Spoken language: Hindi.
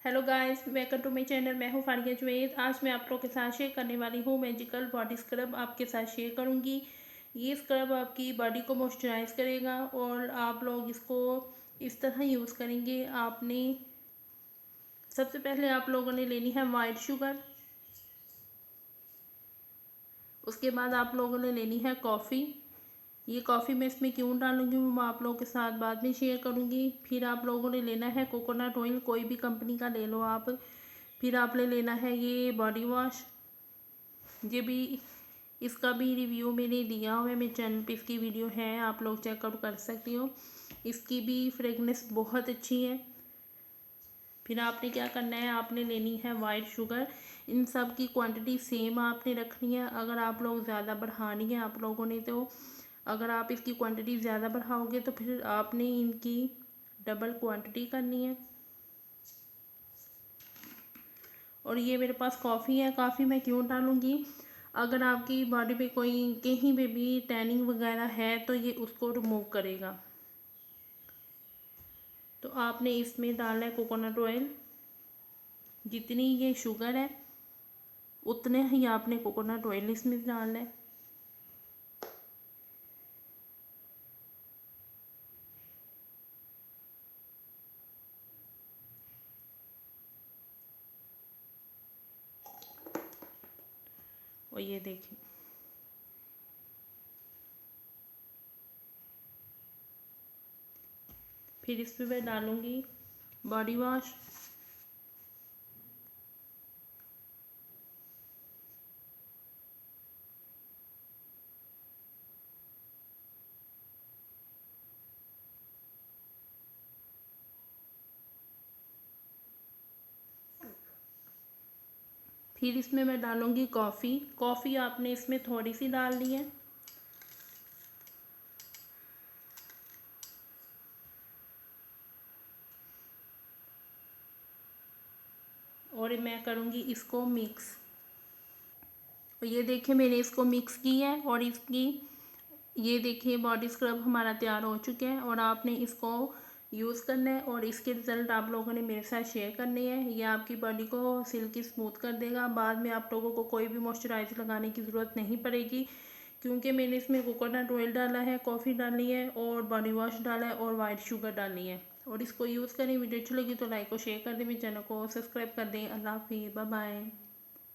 Hello guys, welcome to my channel. मैं हूँ फारिया जुवैद। आज मैं आप लोगों के साथ शेयर करने वाली हूँ मैजिकल बॉडी स्क्रब। आपके साथ शेयर करूँगी। ये स्क्रब आपकी बॉडी को मॉइस्चराइज करेगा और आप लोग इसको इस तरह यूज़ करेंगे। आपने सबसे पहले आप लोगों ने लेनी है वाइट शुगर। उसके बाद आप लोगों ने लेनी है कॉफ़ी। ये कॉफ़ी मैं इसमें क्यों डालूंगी वो मैं आप लोगों के साथ बाद में शेयर करूँगी। फिर आप लोगों ने लेना है कोकोनट ऑयल, कोई भी कंपनी का ले लो आप। फिर आपने लेना है ये बॉडी वॉश। ये भी इसका भी रिव्यू मैंने दिया हुआ है, मेरे चैनल पे इसकी वीडियो है, आप लोग चेकआउट कर सकती हो। इसकी भी फ्रेगनेंस बहुत अच्छी है। फिर आपने क्या करना है, आपने लेनी है वाइट शुगर। इन सब की क्वांटिटी सेम आपने रखनी है। अगर आप लोग ज़्यादा बढ़ानी है आप लोगों ने, तो अगर आप इसकी क्वांटिटी ज़्यादा बढ़ाओगे तो फिर आपने इनकी डबल क्वांटिटी करनी है। और ये मेरे पास कॉफ़ी है। कॉफ़ी मैं क्यों डालूँगी, अगर आपकी बॉडी पे कोई कहीं पे भी टैनिंग वगैरह है तो ये उसको रिमूव करेगा। तो आपने इसमें डालना है कोकोनट ऑयल। जितनी ये शुगर है उतने ही आपने कोकोनट ऑयल इसमें डालना है। और ये देखिए, फिर इसमें मैं डालूँगी बॉडी वॉश। फिर इसमें मैं डालूँगी कॉफ़ी। कॉफ़ी आपने इसमें थोड़ी सी डालनी है। और मैं करूँगी इसको मिक्स। और ये देखिए मैंने इसको मिक्स की है और इसकी ये देखिए बॉडी स्क्रब हमारा तैयार हो चुके हैं। और आपने इसको यूज़ करना है और इसके रिज़ल्ट आप लोगों ने मेरे साथ शेयर करने हैं। ये आपकी बॉडी को सिल्की स्मूथ कर देगा। बाद में आप लोगों को कोई भी मॉइस्चराइज़र लगाने की ज़रूरत नहीं पड़ेगी, क्योंकि मैंने इसमें कोकोनट ऑयल डाला है, कॉफ़ी डाली है और बॉडी वॉश डाला है और वाइट शुगर डाली है। और इसको यूज़ करें। वीडियो अच्छी लगी तो लाइक और शेयर कर दें, मेरे चैनल को सब्सक्राइब कर दें। अल्लाह हाफिज़, बाय बाय।